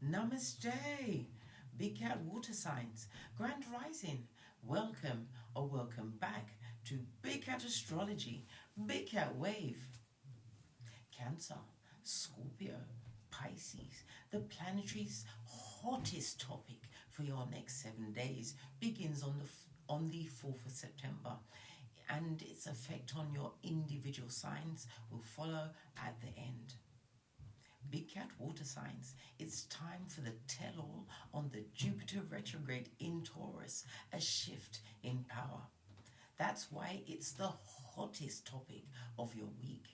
Namaste, Big Cat Water Signs, Grand Rising. Welcome or welcome back to Big Cat Astrology, Big Cat Wave. Cancer, Scorpio, Pisces, the Planetary's hottest topic for your next 7 days begins on the 4th of September. And its effect on your individual signs will follow at the end. Big Cat Water Signs, it's time for the tell-all on the Jupiter retrograde in Taurus, a shift in power. That's why it's the hottest topic of your week.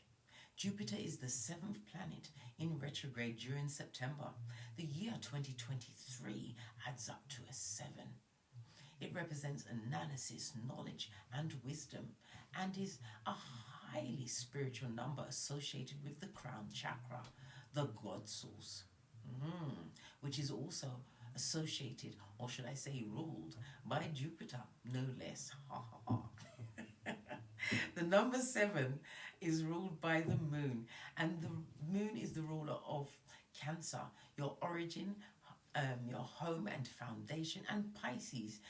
Jupiter is the 7th planet in retrograde during September. The year 2023 adds up to a 7. It represents analysis, knowledge, and wisdom, and is a highly spiritual number associated with the crown chakra, the God source, which is also associated, or should I say ruled, by Jupiter, no less. The number 7 is ruled by the moon, and the moon is the ruler of Cancer, your origin, your home and foundation, and Pisces,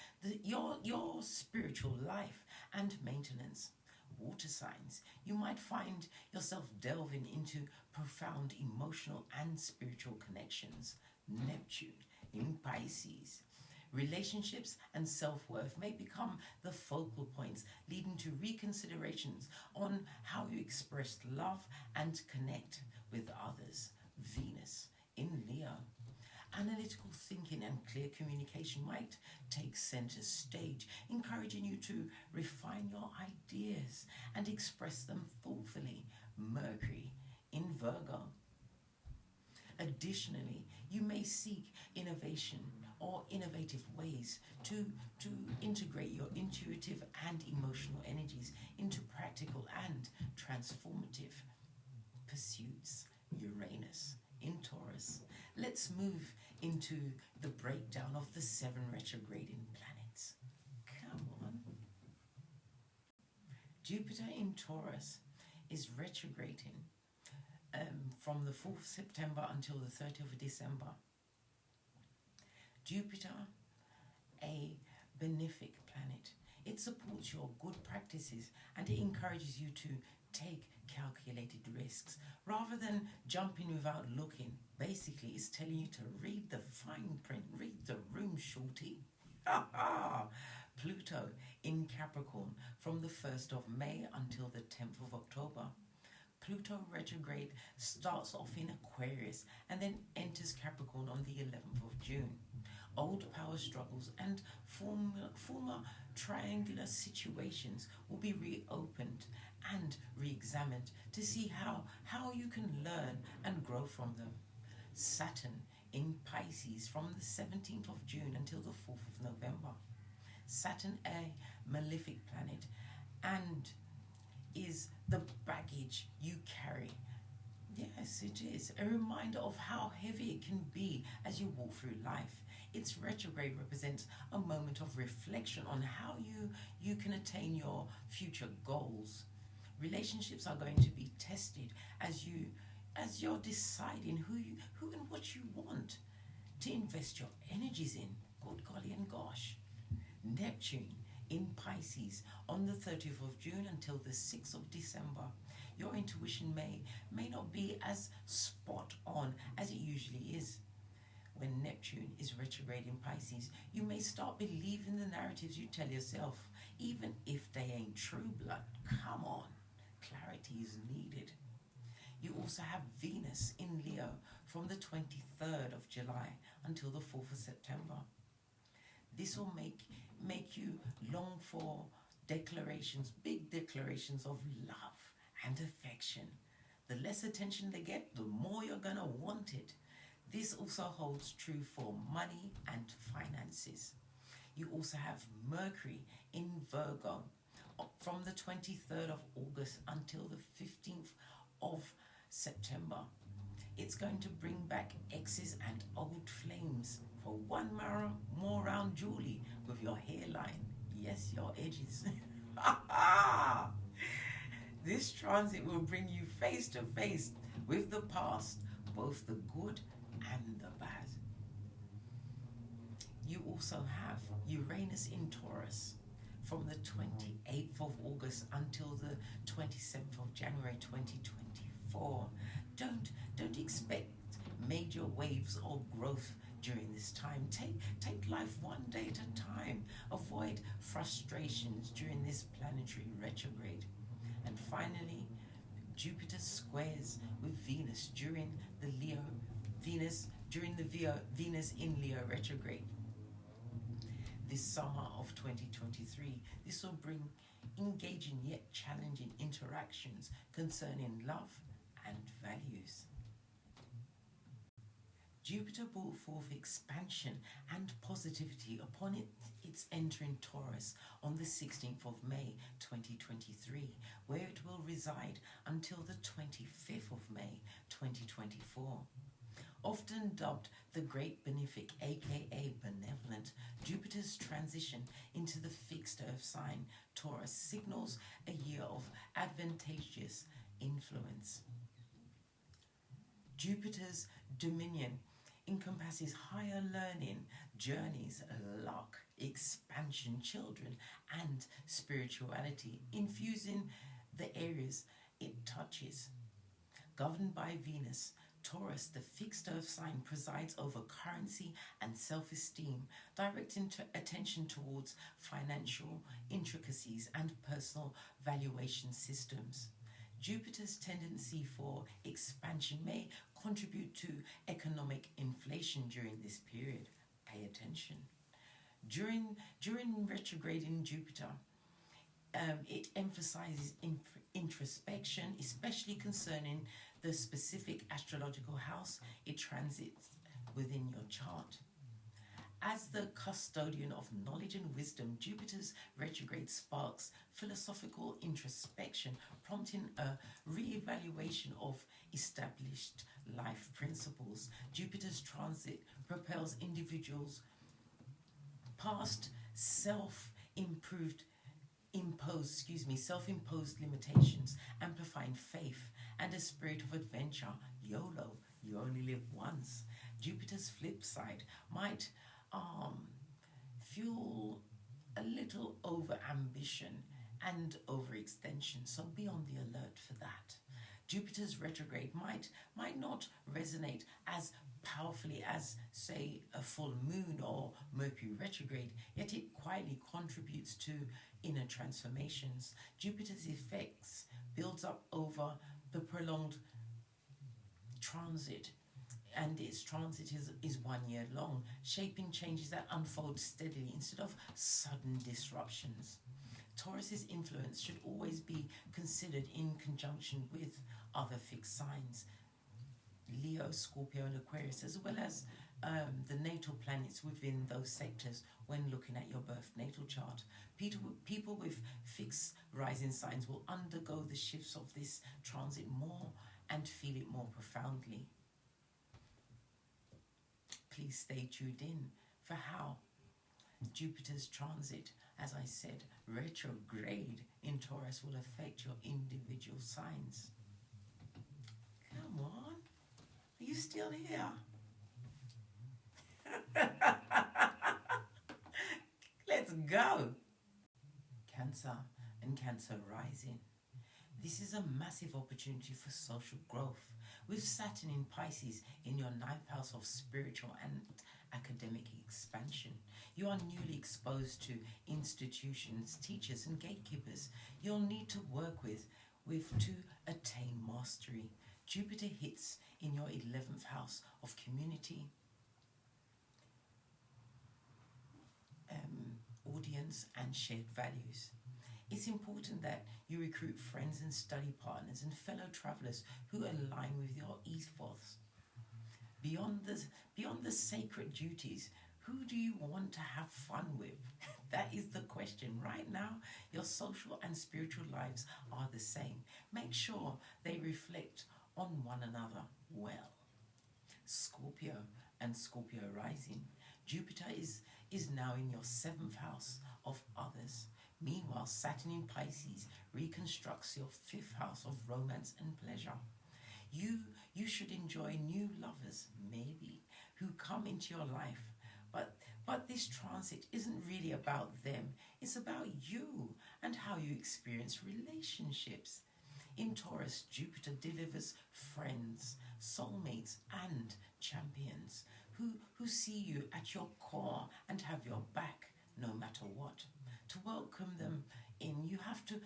your spiritual life and maintenance. Water signs, you might find yourself delving into profound emotional and spiritual connections. Neptune in Pisces. Relationships and self-worth may become the focal points, leading to reconsiderations on how you express love and connect with others. Venus in Leo. Analytical thinking and clear communication might take center stage, encouraging you to refine your ideas and express them thoughtfully. Mercury in Virgo. Additionally, you may seek innovation or innovative ways to integrate your intuitive and emotional energies into practical and transformative pursuits. Uranus in Taurus. Let's move into the breakdown of the 7 retrograding planets. Come on. Jupiter in Taurus is retrograding from the 4th of September until the 30th of December. Jupiter, a benefic planet. It supports your good practices and it encourages you to take calculated risks rather than jumping without looking. Basically, it's telling you to read the fine print, read the room, shorty. Pluto in Capricorn from the 1st of May until the 10th of October. Pluto retrograde starts off in Aquarius and then enters Capricorn on the 11th of June. Old power struggles and former triangular situations will be reopened and re-examined to see how you can learn and grow from them. Saturn in Pisces from the 17th of June until the 4th of November. Saturn, a malefic planet, and is the baggage you carry. Yes, it is a reminder of how heavy it can be as you walk through life. Its retrograde represents a moment of reflection on how you can attain your future goals. Relationships are going to be tested as you're deciding who and what you want to invest your energies in. Good golly and gosh. Neptune in Pisces on the 30th of June until the 6th of December. Your intuition may not be as spot on as it usually is. When Neptune is retrograde in Pisces, you may start believing the narratives you tell yourself, even if they ain't true blood. Come on, clarity is needed. You also have Venus in Leo from the 23rd of July until the 4th of September. This will make you long for declarations, big declarations of love and affection. The less attention they get, the more you're going to want it. This also holds true for money and finances. You also have Mercury in Virgo from the 23rd of August until the 15th of September. It's going to bring back exes and old flames for one more round, Julie, with your hairline. Yes, your edges. This transit will bring you face to face with the past, both the good and the bad. You also have Uranus in Taurus from the 28th of August until the 27th of January 2024. Don't expect major waves of growth during this time. Take life one day at a time. Avoid frustrations during this planetary retrograde. And finally, Jupiter squares with Venus during the Venus in Leo retrograde. This summer of 2023, this will bring engaging yet challenging interactions concerning love and values. Jupiter brought forth expansion and positivity upon its entering Taurus on the 16th of May 2023, where it will reside until the 25th of May 2024. Often dubbed the Great Benefic, aka Benevolent, Jupiter's transition into the fixed earth sign Taurus signals a year of advantageous influence. Jupiter's dominion encompasses higher learning, journeys, luck, expansion, children, and spirituality, infusing the areas it touches. Governed by Venus, Taurus, the fixed earth sign, presides over currency and self-esteem, directing attention towards financial intricacies and personal valuation systems. Jupiter's tendency for expansion may contribute to economic inflation during this period. Pay attention. During retrograding Jupiter, it emphasizes introspection, especially concerning the specific astrological house it transits within your chart. As the custodian of knowledge and wisdom, Jupiter's retrograde sparks philosophical introspection, prompting a re-evaluation of established life principles. Jupiter's transit propels individuals past self-imposed limitations, amplifying faith and a spirit of adventure. YOLO, you only live once. Jupiter's flip side might fuel a little over ambition and overextension, so be on the alert for that. Jupiter's retrograde might not resonate as powerfully as, say, a full moon or Mercury retrograde, yet it quietly contributes to inner transformations. Jupiter's effects builds up over the prolonged transit, and its transit is 1 year long, shaping changes that unfold steadily instead of sudden disruptions. Taurus's influence should always be considered in conjunction with other fixed signs, Leo, Scorpio, and Aquarius, as well as the natal planets within those sectors when looking at your birth natal chart. People with fixed rising signs will undergo the shifts of this transit more and feel it more profoundly. Please stay tuned in for how Jupiter's transit, as I said, retrograde in Taurus, will affect your individual signs. Come on, are you still here? Let's go. Cancer and Cancer rising. This is a massive opportunity for social growth. With Saturn in Pisces in your 9th house of spiritual and academic expansion, you are newly exposed to institutions, teachers, and gatekeepers you'll need to work with to attain mastery. Jupiter hits in your 11th house of community, audience, and shared values. It's important that you recruit friends and study partners and fellow travelers who align with your ethos. Beyond the sacred duties, who do you want to have fun with? That is the question. Right now, your social and spiritual lives are the same. Make sure they reflect on one another well. Scorpio and Scorpio rising. Jupiter is now in your 7th house of others. Meanwhile, Saturn in Pisces reconstructs your 5th house of romance and pleasure. You should enjoy new lovers, maybe, who come into your life, but But this transit isn't really about them. It's about you and how you experience relationships. In Taurus, Jupiter delivers friends, soulmates, and champions who see you at your core and have your back no matter what. To welcome them in, you have to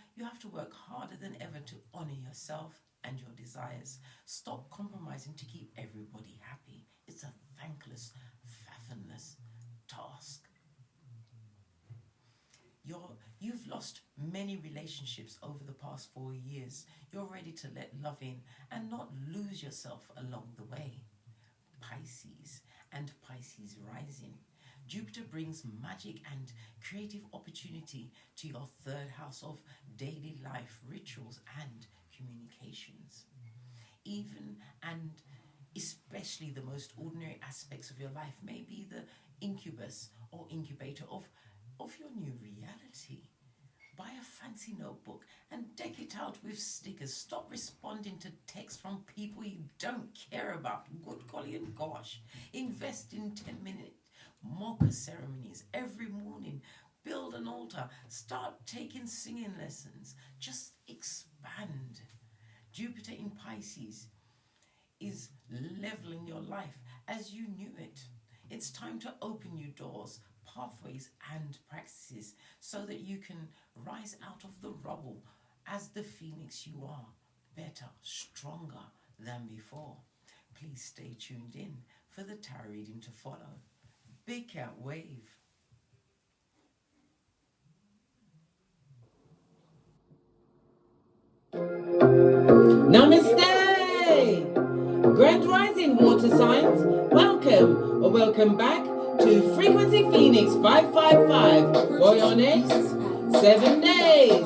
work harder than ever to honor yourself and your desires. Stop compromising to keep everybody happy. It's a thankless, fathomless task. You've lost many relationships over the past 4 years. You're ready to let love in and not lose yourself along the way. Pisces and Pisces rising. Jupiter brings magic and creative opportunity to your third house of daily life, rituals, and communications. Even and especially the most ordinary aspects of your life may be the incubus or incubator of your new reality. Buy a fancy notebook and deck it out with stickers. Stop responding to texts from people you don't care about. Good golly and gosh. Invest in 10-minute mocha ceremonies every morning. Build an altar. Start taking singing lessons. Just expand. Jupiter in Pisces is leveling your life as you knew it. It's time to open new doors, pathways, and practices so that you can rise out of the rubble as the phoenix you are, better, stronger than before. Please stay tuned in for the tarot reading to follow. Big Cat Wave. Namaste! Grand Rising water signs, welcome or welcome back to Frequency Phoenix 555 for your next 7 days.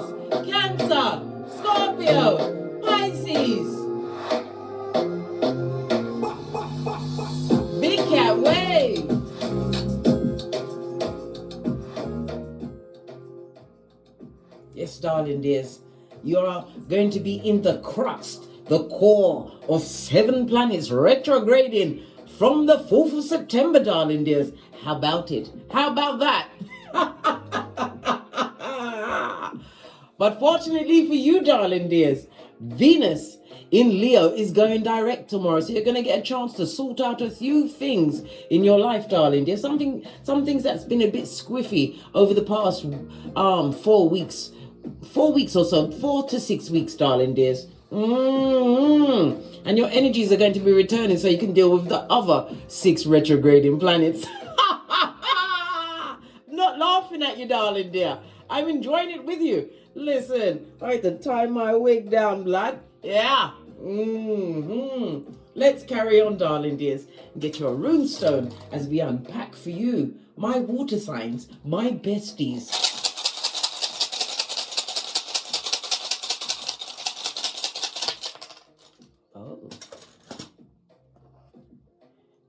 Cancer, Scorpio, Pisces. Big Cat Wave. Yes, darling dears, you are going to be in the crux, the core of 7 planets retrograding from the 4th of September, darling dears. How about it? How about that? But fortunately for you, darling dears, Venus in Leo is going direct tomorrow. So you're going to get a chance to sort out a few things in your life, darling dear. Some things that's been a bit squiffy over the past 4 weeks. 4 weeks or so, 4 to 6 weeks, darling dears. And your energies are going to be returning so you can deal with the other 6 retrograding planets. Not laughing at you, darling dear. I'm enjoying it with you. Listen, I had to tie my wig down, blood. Yeah. Let's carry on, darling dears. Get your runestone as we unpack for you my water signs, my besties.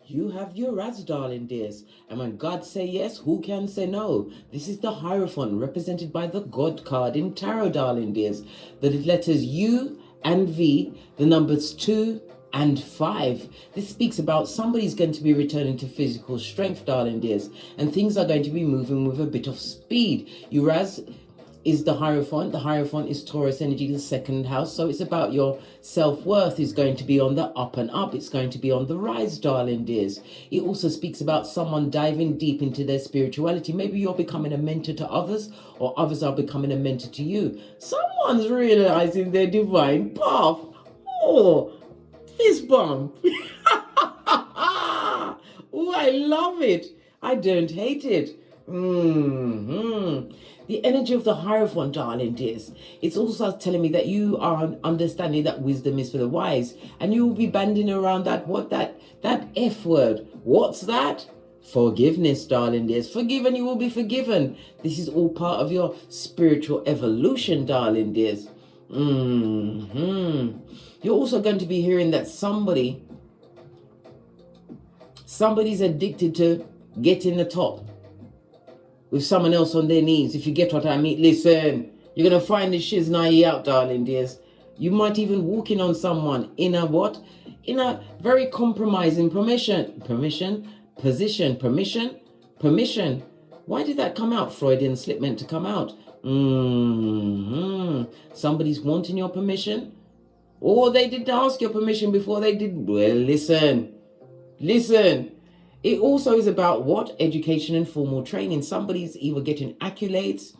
You have your Raz, darling dears. And when God say yes, who can say no? This is the Hierophant represented by the God card in tarot, darling dears. The letters U and V, the numbers 2 and 5. This speaks about somebody's going to be returning to physical strength, darling dears. And things are going to be moving with a bit of speed. Raz is the Hierophant. The Hierophant is Taurus energy, the 2nd house. So it's about your self-worth is going to be on the up and up. It's going to be on the rise, darling dears. It also speaks about someone diving deep into their spirituality. Maybe you're becoming a mentor to others, or others are becoming a mentor to you. Someone's realizing their divine path. Oh, fist bump. Oh, I love it. I don't hate it. The energy of the Hierophant, darling dears. It's also telling me that you are understanding that wisdom is for the wise. And you will be banding around that F word. What's that? Forgiveness, darling dears. Forgive and you will be forgiven. This is all part of your spiritual evolution, darling dears. You're also going to be hearing that somebody's addicted to getting the top with someone else on their knees, if you get what I mean. Listen, you're going to find the shiznai out, darling dears. You might even walk in on someone in a what? In a very compromising position. Permission. Why did that come out? Freudian slip meant to come out. Somebody's wanting your permission, or they didn't ask your permission before they did. Well, listen. It also is about what? Education and formal training. Somebody's either getting accolades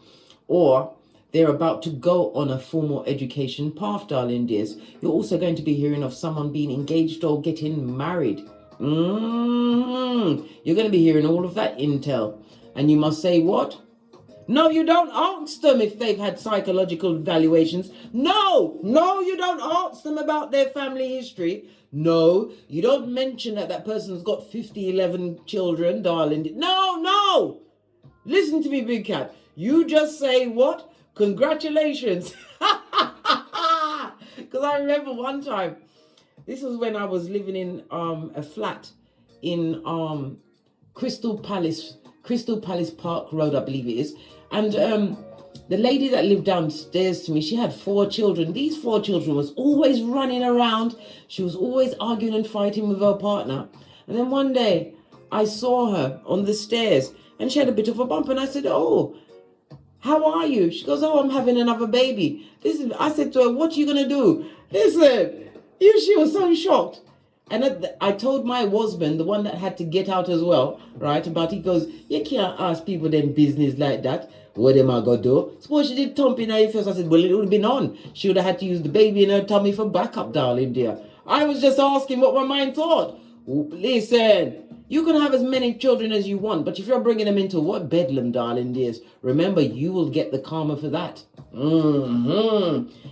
or they're about to go on a formal education path, darling dears. You're also going to be hearing of someone being engaged or getting married. You're going to be hearing all of that intel. And you must say what? No, you don't ask them if they've had psychological evaluations. No, you don't ask them about their family history. No, you don't mention that person's got 11 children, darling. No. Listen to me, Big Cat. You just say what? Congratulations. Because I remember one time, this was when I was living in a flat in Crystal Palace Park Road, I believe it is. And the lady that lived downstairs to me, she had 4 children. These 4 children was always running around. She was always arguing and fighting with her partner. And then one day I saw her on the stairs and she had a bit of a bump. And I said, oh, how are you? She goes, oh, I'm having another baby. I said to her, what are you going to do? Listen, she was so shocked. And I told my husband, the one that had to get out as well, right, about he goes, you can't ask people them business like that. What am I going to do? Suppose she did thump in her face. I said, well, it would have been on. She would have had to use the baby in her tummy for backup, darling dear. I was just asking what my mind thought. Oh, listen, you can have as many children as you want, but if you're bringing them into what bedlam, darling dears, remember, you will get the karma for that.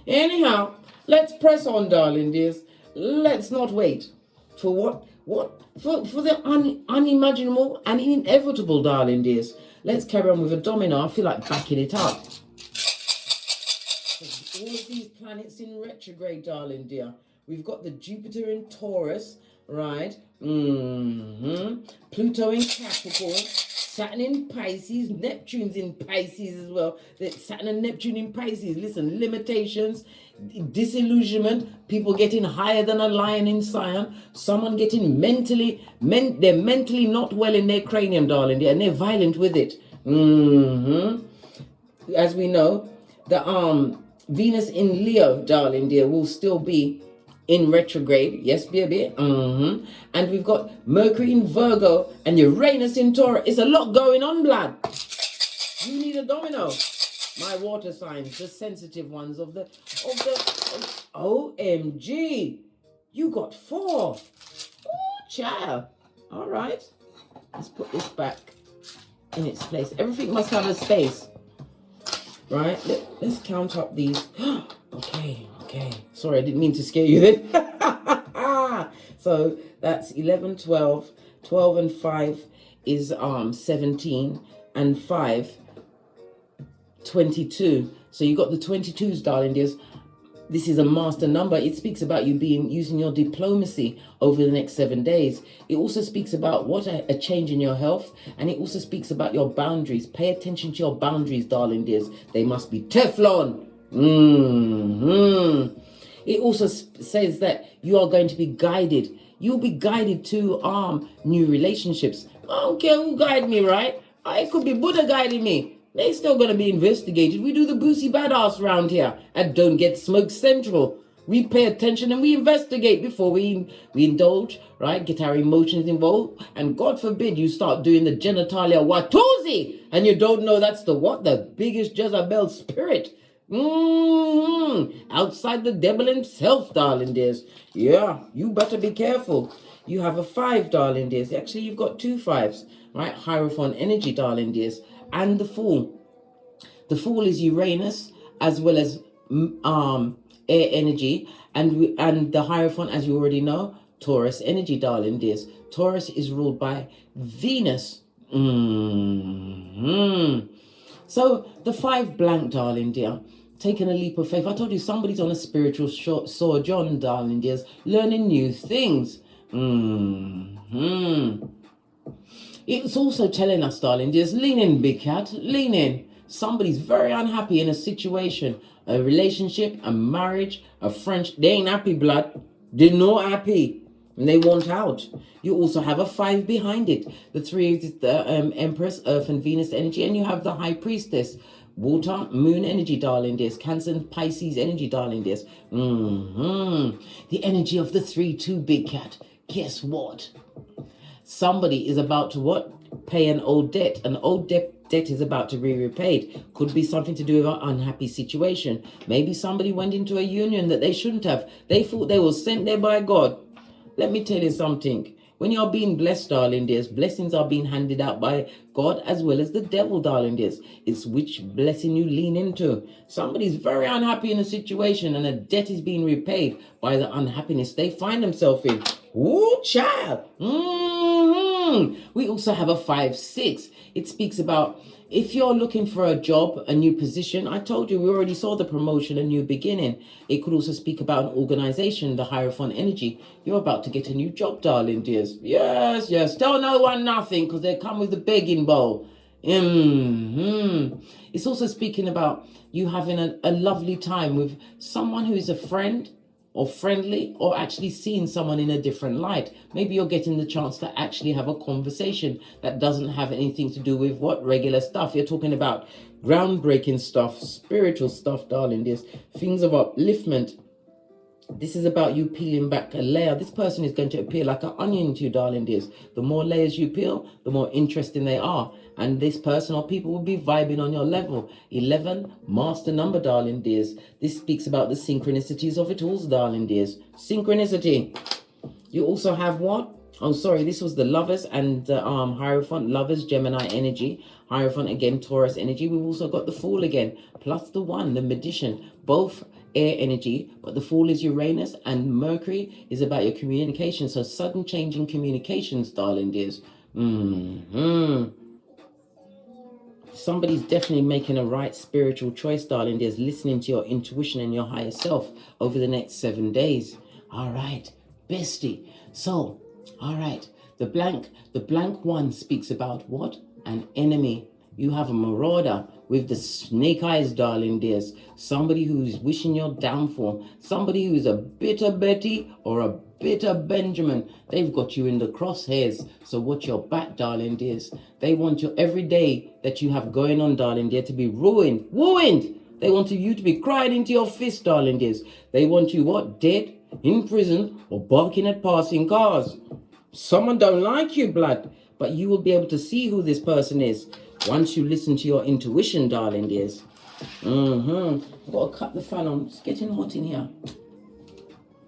Anyhow, let's press on, darling dears. Let's not wait. For what? For the unimaginable and inevitable, darling dears. Let's carry on with a domino. I feel like backing it up. All of these planets in retrograde, darling dear. We've got the Jupiter in Taurus, right? Pluto in Capricorn, Saturn in Pisces, Neptune's in Pisces as well. Saturn and Neptune in Pisces. Listen, limitations, disillusionment, people getting higher than a lion in Sion, someone getting they're mentally not well in their cranium, darling, and they're violent with it. As we know, the Venus in Leo, darling dear, will still be in retrograde. Yes, baby. And we've got Mercury in Virgo and Uranus in Taurus. It's a lot going on, blood. You need a domino. My water signs, the sensitive ones of the OMG. You got 4. Oh, child. All right. Let's put this back in its place. Everything must have a space. Right? Let's count up these. Okay. Sorry, I didn't mean to scare you then. So that's 11, 12. 12 and 5 is 17. And 5, 22. So you got the 22s, darling dears. This is a master number. It speaks about you using your diplomacy over the next 7 days. It also speaks about what a change in your health, and it also speaks about your boundaries. Pay attention to your boundaries, darling dears. They must be Teflon. It also says that you are going to be guided. You'll be guided to new relationships. I don't care who guide me, right? It could be Buddha guiding me. They still gonna be investigated. We do the boozy badass round here and don't get smoke central. We pay attention and we investigate before we indulge, right? Get our emotions involved. And God forbid you start doing the genitalia watusi and you don't know that's the biggest Jezebel spirit. Outside the devil himself, darling dears. Yeah, you better be careful. You have a 5, darling dears. Actually, you've got 2 5s, right? Hierophant energy, darling dears. And the Fool. The Fool is Uranus as well as air energy, and the Hierophant, as you already know, Taurus energy, darling dears. Taurus is ruled by Venus. So the 5 blank, darling dear. Taking a leap of faith. I told you somebody's on a spiritual sojourn, darling dears, learning new things. It's also telling us, darling dears, lean in, big cat, lean in. Somebody's very unhappy in a situation, a relationship, a marriage, a friendship. They ain't happy, blood. They're not happy. and they want out. You also have a 5 behind it. The 3 is the Empress, Earth and Venus energy, and you have the High Priestess, water, moon energy, darling dears. Cancer and Pisces energy, darling dears. The energy of the 3-2 big cat. Guess what? Somebody is about to what? Pay an old debt. An old debt is about to be repaid. Could be something to do with an unhappy situation. Maybe somebody went into a union that they shouldn't have. They thought they were sent there by God. Let me tell you something. When you're being blessed, darling dears, blessings are being handed out by God as well as the devil, darling dears. It's which blessing you lean into. Somebody's very unhappy in a situation and a debt is being repaid by the unhappiness they find themselves in. Ooh, child. We also have a 5-6. It speaks about if you're looking for a job, a new position. I told you we already saw the promotion, a new beginning. It could also speak about an organization, the Hierophant energy. You're about to get a new job, darling dears. Yes, yes. Tell no one nothing because they come with the begging bowl. It's also speaking about you having a lovely time with someone who is a friend or friendly, or actually seeing someone in a different light. Maybe you're getting the chance to actually have a conversation that doesn't have anything to do with what regular stuff. You're talking about groundbreaking stuff, spiritual stuff, darling dears, things of upliftment. This is about you peeling back a layer. This person is going to appear like an onion to you, darling dears. The more layers you peel, the more interesting they are. And this person or people will be vibing on your level. 11, master number, darling dears. This speaks about the synchronicities of it all, darling dears. Synchronicity. You also have what? Oh, sorry, this was the Lovers and Hierophant, Lovers, Gemini energy. Hierophant again, Taurus energy. We've also got the Fool again, plus the 1, the Magician. Both air energy, but the Fool is Uranus and Mercury is about your communication. So sudden change in communications, darling dears. Somebody's definitely making a right spiritual choice, darling dears, listening to your intuition and your higher self over the next 7 days. All right, bestie. So, all right, the blank 1 speaks about what? An enemy. You have a marauder with the snake eyes, darling dears. Somebody who's wishing your downfall. Somebody who's a bitter Betty or a bitter Benjamin. They've got you in the crosshairs. So watch your back, darling dears. They want you every day that you have going on, darling dear, to be ruined. They want you to be crying into your fist, darling dears. They want you what? Dead, in prison, or barking at passing cars. Someone don't like you, blood. But you will be able to see who this person is once you listen to your intuition, darling dears. I've got to cut the fan on. It's getting hot in here.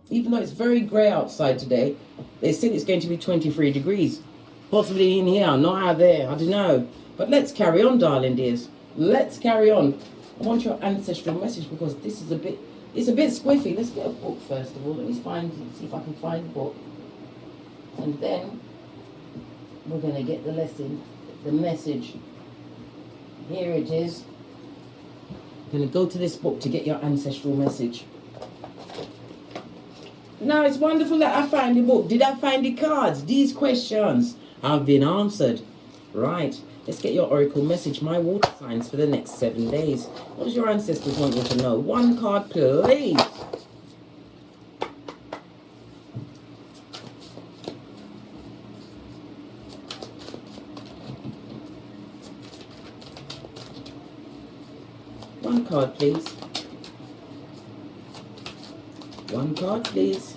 Even though it's very grey outside today, they said it's going to be 23 degrees. Possibly in here, not out there. I don't know. But let's carry on, darling dears. Let's carry on. I want your ancestral message because this is it's a bit squiffy. Let's get a book first of all. Let me see if I can find a book. And then we're going to get the lesson, the message. Here it is. I'm going to go to this book to get your ancestral message. Now, it's wonderful that I find the book. Did I find the cards? These questions have been answered. Right. Let's get your oracle message. My water signs for the next 7 days. What does your ancestors want you to know? 1 card, please. One card, please. 1 card, please.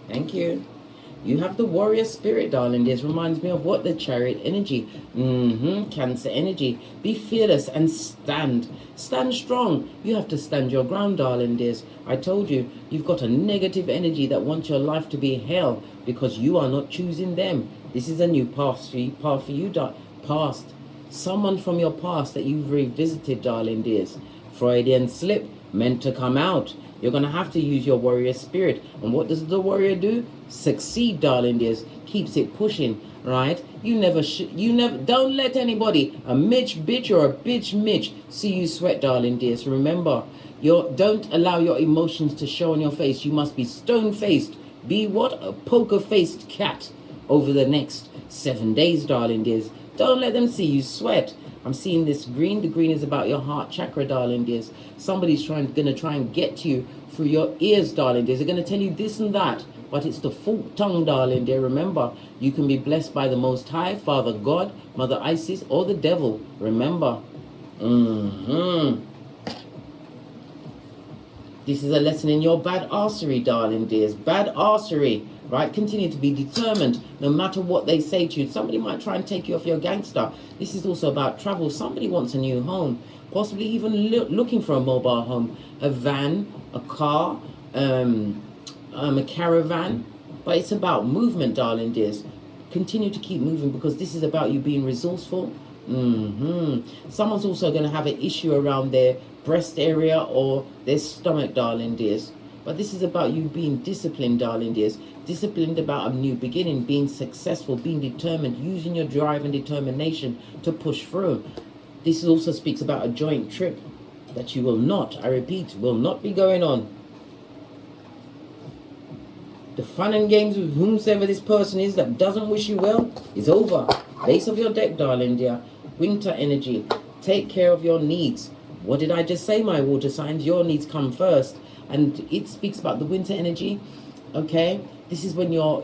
Thank you. You have the warrior spirit, darling. This reminds me of what? The chariot energy. Cancer energy. Be fearless and stand. Stand strong. You have to stand your ground, darling dears. I told you, you've got a negative energy that wants your life to be hell because you are not choosing them. This is a new path for you, past. Someone from your past that you've revisited, darling dears. Freudian slip meant to come out. You're going to have to use your warrior spirit. And what does the warrior do? Succeed, darling dears. Keeps it pushing, right? You never, don't let anybody, a Mitch bitch or a bitch Mitch, see you sweat, darling dears. Remember, don't allow your emotions to show on your face. You must be stone-faced. Be what? A poker-faced cat over the next 7 days, darling dears. Don't let them see you sweat. I'm seeing this green. The green is about your heart chakra, darling dears. Somebody's gonna try and get to you through your ears, darling dears. They're gonna tell you this and that, but it's the forked tongue, darling dear. Remember, you can be blessed by the Most High, Father God, Mother Isis, or the devil. Remember. This is a lesson in your bad arsery, darling dears. Bad arsery, right? Continue to be determined no matter what they say to you. Somebody might try and take you off your gangster. This is also about travel. Somebody wants a new home, possibly even looking for a mobile home, a van, a car, a caravan. But it's about movement, darling dears. Continue to keep moving because this is about you being resourceful. Someone's also going to have an issue around their breast area or their stomach, darling dears. But this is about you being disciplined, darling dears. Disciplined about a new beginning, being successful, being determined, using your drive and determination to push through. This also speaks about a joint trip that you will not, I repeat, will not be going on. The fun and games with whomsoever this person is that doesn't wish you well is over. Base of your deck, darling dear. Winter energy. Take care of your needs. What did I just say, my water signs? Your needs come first. And it speaks about the winter energy. Okay? This is when your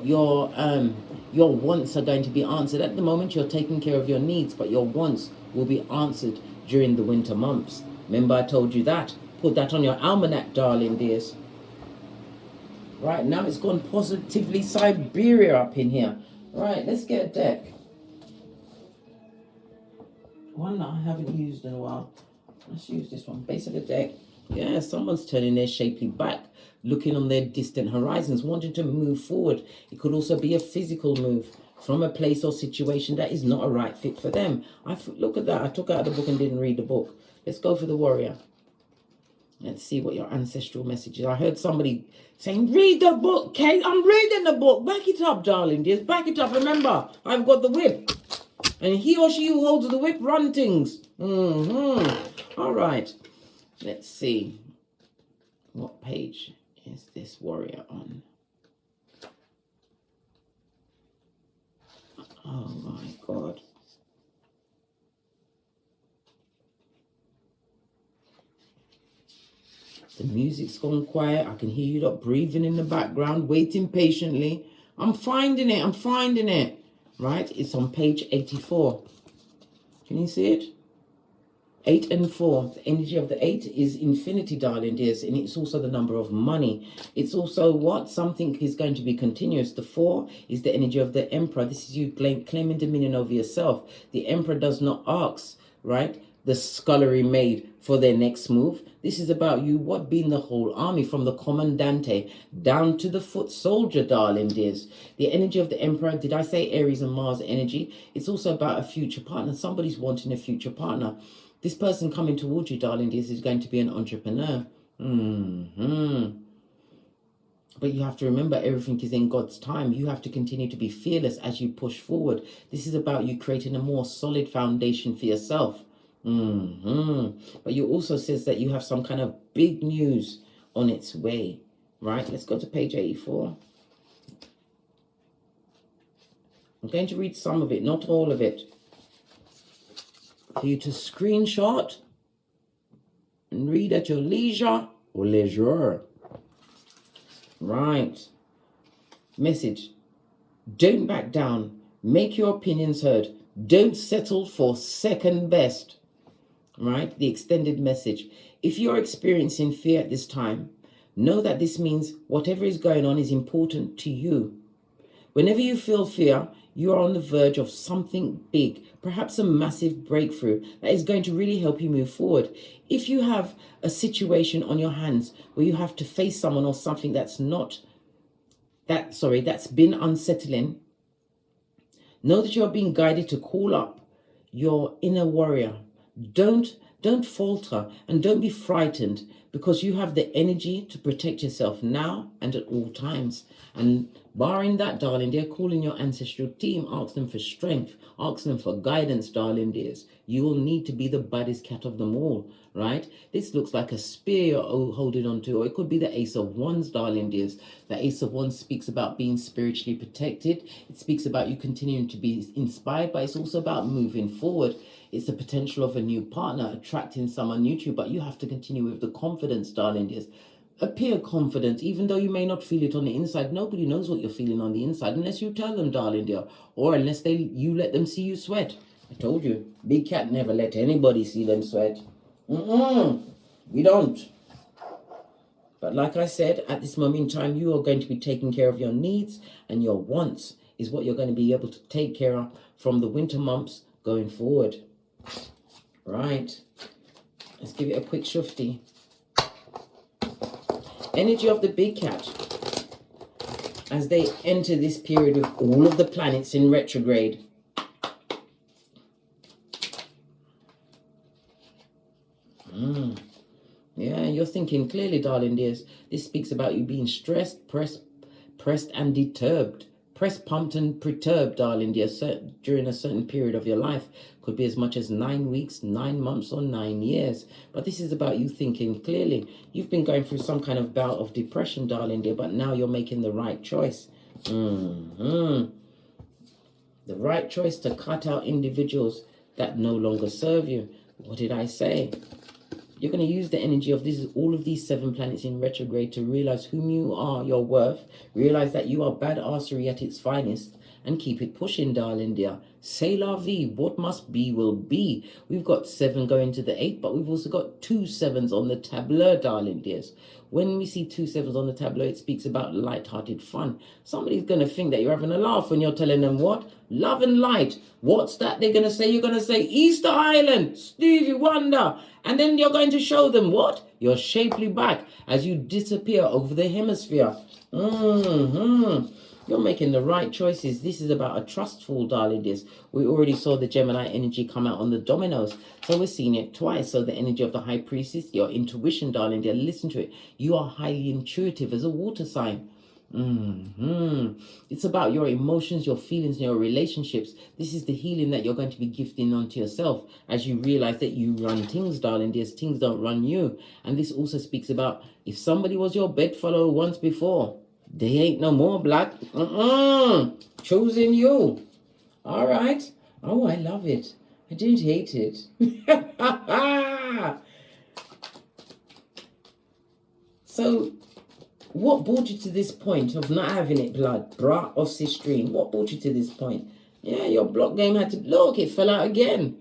wants are going to be answered. At the moment, you're taking care of your needs, but your wants will be answered during the winter months. Remember, I told you that. Put that on your almanac, darling dears. Right, now it's gone positively Siberia up in here. Right, let's get a deck. One that I haven't used in a while. Let's use this one. Base of the deck. Yeah, someone's turning their shapely back, looking on their distant horizons, wanting to move forward. It could also be a physical move from a place or situation that is not a right fit for them. Look at that. I took out the book and didn't read the book. Let's go for the warrior. Let's see what your ancestral message is. I heard somebody saying, read the book, Kate. I'm reading the book. Back it up, darling dears. Back it up. Remember, I've got the whip. And he or she who holds the whip run things. All right. Let's see. What page is this warrior on? Oh, my God. The music's gone quiet. I can hear you lot breathing in the background, waiting patiently. I'm finding it. I'm finding it. Right? It's on page 84. Can you see it? 8 and 4. The energy of the 8 is infinity, darling dears. And it's also the number of money. It's also what? Something is going to be continuous. The 4 is the energy of the emperor. This is you claiming dominion over yourself. The emperor does not ask, right, the scullery maid for their next move. This is about you, what, being the whole army from the commandante down to the foot soldier, darling dears. The energy of the emperor, did I say Aries and Mars energy? It's also about a future partner. Somebody's wanting a future partner. This person coming towards you, darling dears, is going to be an entrepreneur. But you have to remember, everything is in God's time. You have to continue to be fearless as you push forward. This is about you creating a more solid foundation for yourself. But you also says that you have some kind of big news on its way, right? Let's go to page 84. I'm going to read some of it, not all of it, for you to screenshot and read at your leisure or leisure. Right. Message. Don't back down. Make your opinions heard. Don't settle for second best. Right? The extended message. If you're experiencing fear at this time, know that this means whatever is going on is important to you. Whenever you feel fear, you are on the verge of something big, perhaps a massive breakthrough that is going to really help you move forward. If you have a situation on your hands where you have to face someone or something that's been unsettling, know that you're being guided to call up your inner warrior. Don't falter and don't be frightened, because you have the energy to protect yourself now and at all times. And barring that, darling dear, call in your ancestral team, ask them for strength, ask them for guidance, darling dears. You will need to be the baddest cat of them all, right? This looks like a spear you're holding on to, or it could be the Ace of Wands, darling dears. The Ace of Wands speaks about being spiritually protected. It speaks about you continuing to be inspired, but it's also about moving forward. It's the potential of a new partner attracting someone new to you, but you have to continue with the confidence, darling dears. Appear confident, even though you may not feel it on the inside. Nobody knows what you're feeling on the inside unless you tell them, darling dear, or unless you let them see you sweat. I told you, Big Cat never let anybody see them sweat. We don't. But like I said, at this moment in time, you are going to be taking care of your needs, and your wants is what you're going to be able to take care of from the winter months going forward. Right. Let's give it a quick shufti. Energy of the Big Cat as they enter this period with all of the planets in retrograde. Yeah, you're thinking clearly, darling dears. This speaks about you being stressed, pressed and deterred. Pressed, pumped and perturbed, darling dear, during a certain period of your life. Could be as much as 9 weeks, 9 months or 9 years. But this is about you thinking clearly. You've been going through some kind of bout of depression, darling dear, but now you're making the right choice. The right choice to cut out individuals that no longer serve you. What did I say? You're going to use the energy of all of these 7 planets in retrograde to realize whom you are, your worth, realize that you are badassery at its finest, and keep it pushing, darling dear. C'est la vie. What must be will be. We've got 7 going to the 8, but we've also got 2 7s on the tableau, darling dears. When we see 2 7s on the tableau, it speaks about light-hearted fun. Somebody's going to think that you're having a laugh when you're telling them what? Love and light. What's that they're going to say? You're going to say Easter Island, Stevie Wonder. And then you're going to show them what? Your shapely back as you disappear over the hemisphere. You're making the right choices. This is about a trust fall, darling dears. We already saw the Gemini energy come out on the dominoes. So we're seeing it twice. So the energy of the High Priestess, your intuition, darling dear, listen to it. You are highly intuitive as a water sign. It's about your emotions, your feelings, and your relationships. This is the healing that you're going to be gifting onto yourself as you realize that you run things, darling dears. Things don't run you. And this also speaks about if somebody was your bedfellow once before, they ain't no more, black. Choosing you. All right. Oh, I love it. I don't hate it. So, what brought you to this point of not having it, blood? Bra of Sistrine. What brought you to this point? Yeah, your block game had to... Look, it fell out again.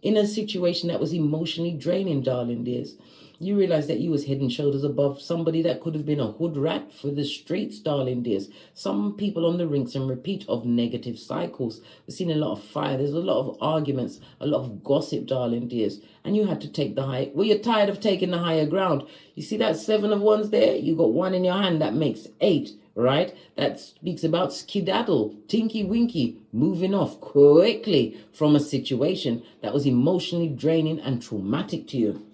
In a situation that was emotionally draining, darling dears. You realize that you was head and shoulders above somebody that could have been a hood rat for the streets, darling dears. Some people on the rinse and repeat of negative cycles. We've seen a lot of fire. There's a lot of arguments, a lot of gossip, darling dears. And you had to take the high... Well, you're tired of taking the higher ground. You see that 7 of wands there? You got 1 in your hand. That makes 8, right? That speaks about skedaddle, tinky winky, moving off quickly from a situation that was emotionally draining and traumatic to you.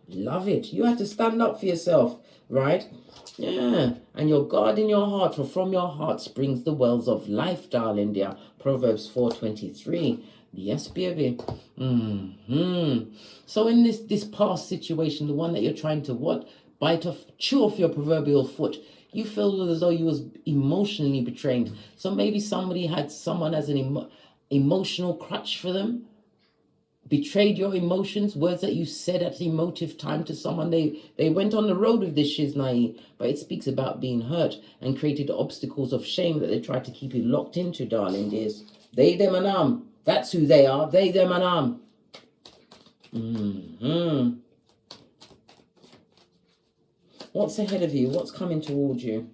Love it. You have to stand up for yourself, right? Yeah. And you're guarding your heart, for from your heart springs the wells of life, darling dear. Proverbs 4:23. Yes, baby. So in this past situation, the one that you're trying to what? Bite off, chew off your proverbial foot. You feel as though you was emotionally betrayed. So maybe somebody had someone as an emotional crutch for them. Betrayed your emotions, words that you said at the emotive time to someone. They went on the road with this shiznai, but it speaks about being hurt and created obstacles of shame that they tried to keep you locked into, darling dears. They, them, and that's who they are. They, them, and What's ahead of you? What's coming towards you?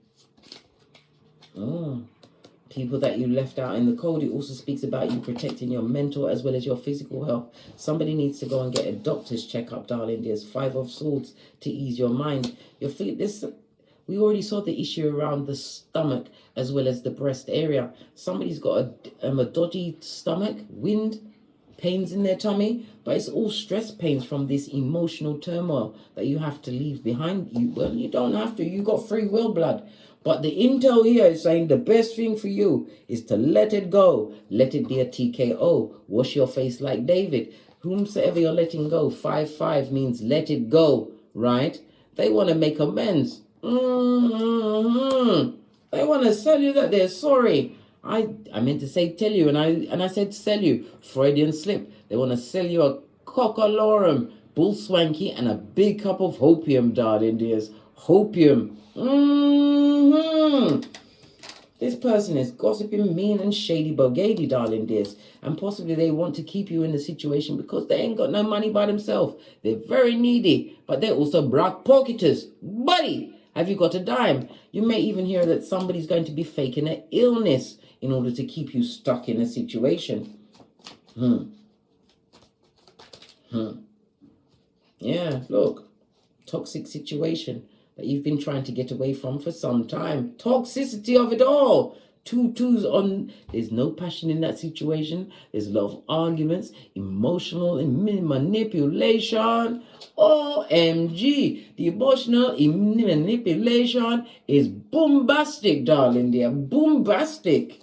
People that you left out in the cold. It also speaks about you protecting your mental as well as your physical health. Somebody needs to go and get a doctor's checkup, darling. There's 5 of swords to ease your mind. Your feet. This we already saw the issue around the stomach as well as the breast area. Somebody's got a dodgy stomach, wind, pains in their tummy, but it's all stress pains from this emotional turmoil that you have to leave behind you. Well, you don't have to. You got free will, blood. But the intel here is saying the best thing for you is to let it go. Let it be a TKO. Wash your face like David. Whomsoever you're letting go. 5-5 means let it go, right? They want to make amends. They want to tell you that they're sorry. I meant to say tell you, and I said sell you. Freudian slip. They want to sell you a cockalorum, bull swanky, and a big cup of hopium, darling dears. Hopium. This person is gossiping, mean, and shady bogady, darling dears. And possibly they want to keep you in the situation because they ain't got no money by themselves. They're very needy, but they're also broke pocketers. Buddy, have you got a dime? You may even hear that somebody's going to be faking an illness in order to keep you stuck in a situation. Yeah, look. Toxic situation that you've been trying to get away from for some time. Toxicity of it all. 2 2s on. There's no passion in that situation. There's a lot of arguments, emotional manipulation. OMG. The emotional manipulation is bombastic, darling dear. Bombastic.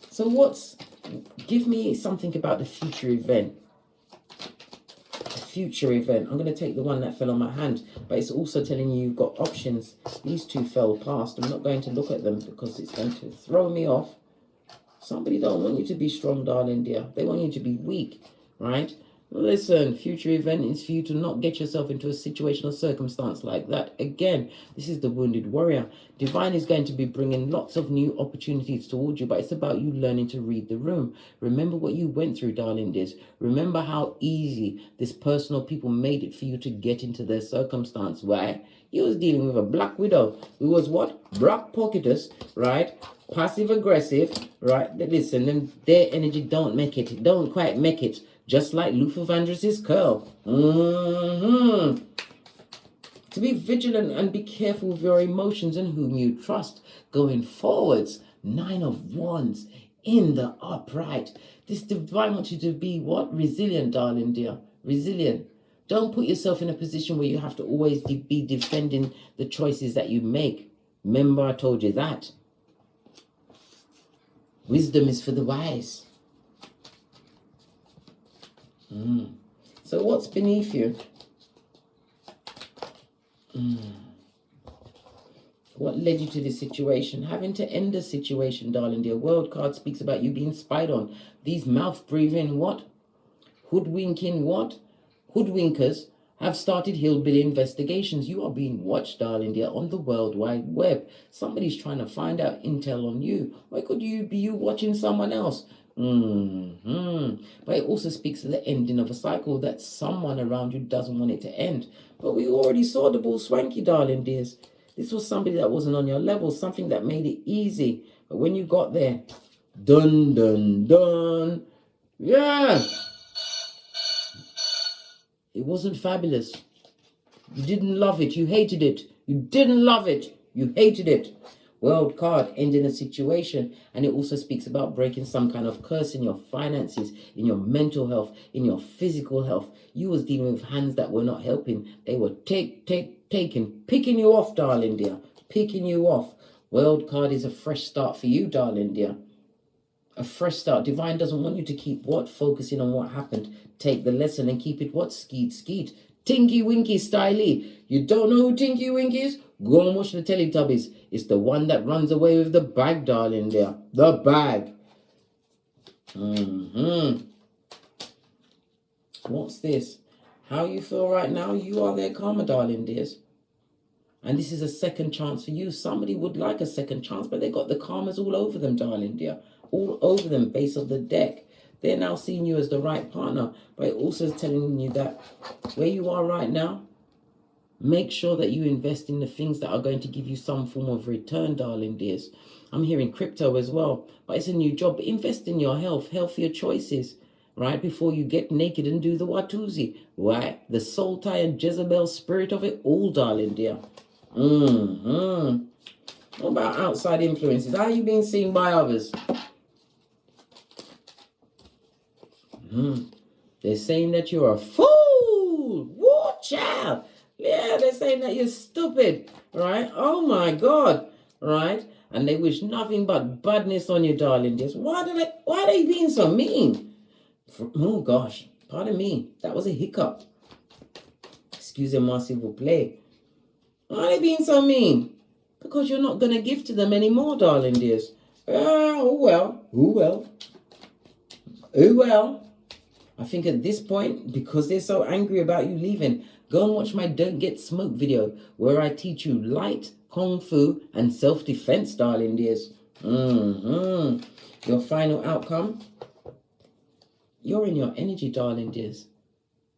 So give me something about the future event. Future event. I'm going to take the one that fell on my hand, but it's also telling you you've got options. These 2 fell past. I'm not going to look at them because it's going to throw me off. Somebody don't want you to be strong, darling dear. They want you to be weak, right? Listen, future event is for you to not get yourself into a situation or circumstance like that. Again, this is the wounded warrior. Divine is going to be bringing lots of new opportunities towards you, but it's about you learning to read the room. Remember what you went through, darling dears. Remember how easy this personal people made it for you to get into their circumstance. Why? You was dealing with a black widow who was what? Brock pocketous, right? Passive aggressive, right? Listen, then their energy don't make it. It don't quite make it. Just like Luther Vandross's curl. To be vigilant and be careful with your emotions and whom you trust going forwards. 9 of Wands in the upright. This divine wants you to be what? Resilient, darling dear. Resilient. Don't put yourself in a position where you have to always be defending the choices that you make. Remember I told you that. Wisdom is for the wise. So what's beneath you? What led you to this situation? Having to end the situation, darling dear. World card speaks about you being spied on. These mouth breathing what? Hoodwinking what? Hoodwinkers have started hillbilly investigations. You are being watched, darling dear, on the World Wide Web. Somebody's trying to find out intel on you. Why could you be watching someone else? But it also speaks to the ending of a cycle that someone around you doesn't want it to end. But we already saw the bull swanky, darling dears. This was somebody that wasn't on your level, something that made it easy. But when you got there, dun, dun, dun, yeah, it wasn't fabulous. You didn't love it. You hated it. You didn't love it. You hated it. World card, ending a situation. And it also speaks about breaking some kind of curse in your finances, in your mental health, in your physical health. You was dealing with hands that were not helping. They were picking you off, darling dear. Picking you off. World card is a fresh start for you, darling dear. A fresh start. Divine doesn't want you to keep what? Focusing on what happened. Take the lesson and keep it what? Skeet. Tinky Winky Styly. You don't know who Tinky Winky is? Go and watch the Teletubbies. It's the one that runs away with the bag, darling dear. The bag. What's this? How you feel right now? You are their karma, darling dears. And this is a second chance for you. Somebody would like a second chance, but they got the karmas all over them, darling dear. All over them, base of the deck. They're now seeing you as the right partner. But it also is telling you that where you are right now, make sure that you invest in the things that are going to give you some form of return, darling dears. I'm hearing crypto as well, but it's a new job. But invest in your health, healthier choices, right? Before you get naked and do the Watusi. Why? The soul tie and Jezebel spirit of it all, darling dear. What about outside influences? How are you being seen by others? They're saying that you're a fool. Watch out. Yeah, they're saying that you're stupid, right? Oh my God, right? And they wish nothing but badness on you, darling. Just why are they being so mean? Oh gosh, pardon me. That was a hiccup. Excusez-moi s'il vous plaît. Why are they being so mean? Because you're not going to give to them anymore, darling dears. Oh well. I think at this point, because they're so angry about you leaving, go and watch my Don't Get Smoked video, where I teach you light, kung fu, and self-defense, darling dears. Your final outcome, you're in your energy, darling dears.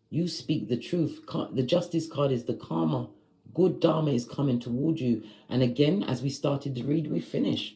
You speak the truth. The Justice card is the karma. Good dharma is coming toward you. And again, as we started to read, we finish.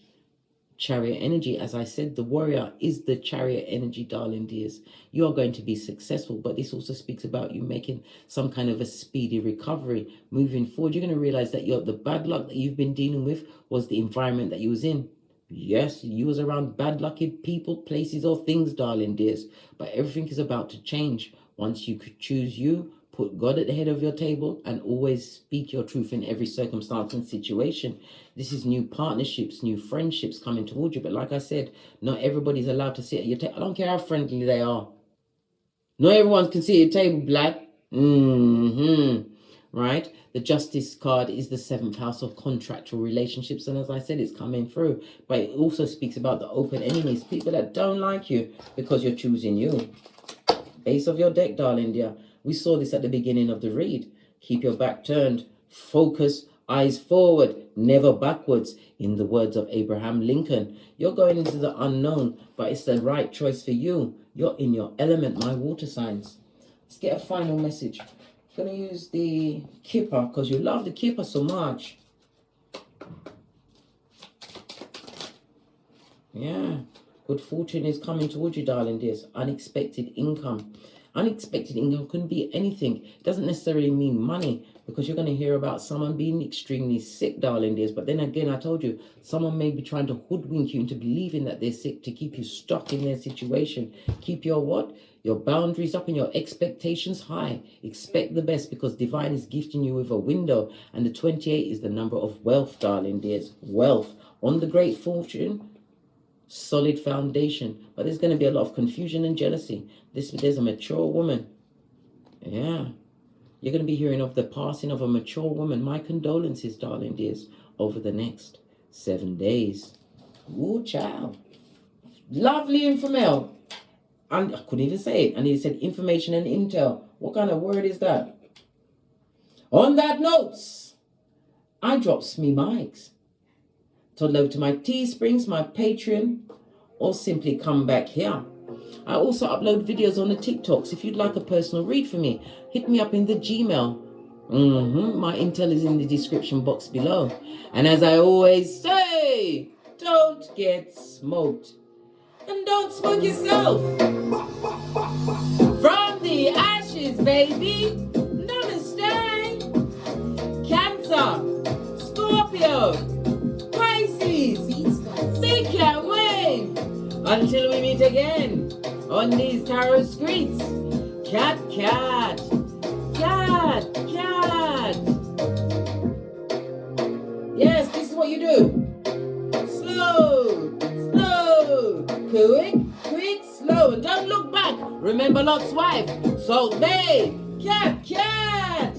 Chariot energy, as I said, the warrior is the chariot energy, darling dears. You are going to be successful, but this also speaks about you making some kind of a speedy recovery moving forward. You're going to realize that the bad luck that you've been dealing with was the environment that you was in. Yes, you was around bad lucky people, places, or things, darling dears, but everything is about to change. Once you could choose you, put God at the head of your table, and always speak your truth in every circumstance and situation. This is new partnerships, new friendships coming towards you. But like I said, not everybody's allowed to sit at your table. I don't care how friendly they are. Not everyone can sit at your table, black. Right? The Justice card is the 7th house of contractual relationships. And as I said, it's coming through. But it also speaks about the open enemies, people that don't like you because you're choosing you. Ace of your deck, darling dear. We saw this at the beginning of the read. Keep your back turned. Focus. Eyes forward. Never backwards. In the words of Abraham Lincoln. You're going into the unknown, but it's the right choice for you. You're in your element, my water signs. Let's get a final message. I'm going to use the Kipper because you love the Kipper so much. Yeah. Good fortune is coming towards you, darling dears. Unexpected income. Unexpected income can be anything. It doesn't necessarily mean money, because you're going to hear about someone being extremely sick, darling dears. But then again, I told you, someone may be trying to hoodwink you into believing that they're sick to keep you stuck in their situation. Keep your what? Your boundaries up and your expectations high. Expect the best, because divine is gifting you with a window. And the 28 is the number of wealth, darling dears. Wealth. On the great fortune, solid foundation, but there's going to be a lot of confusion and jealousy. There's a mature woman. Yeah, you're going to be hearing of the passing of a mature woman. My condolences, darling dears, over the next 7 days. Ooh, child. Lovely information. And I couldn't even say it. And he said information and intel. What kind of word is that? On that notes, I drops me mics. Toddle over to my Teesprings, my Patreon, or simply come back here. I also upload videos on the TikToks. If you'd like a personal read for me, hit me up in the Gmail. My intel is in the description box below. And as I always say, don't get smoked. And don't smoke yourself. From the ashes, baby. Namaste. Cancer. Scorpio. They can't wait until we meet again on these tarot streets. Cat. Yes, this is what you do. Slow, quick, slow, and don't look back. Remember Lot's wife. Salt Bay. Cat.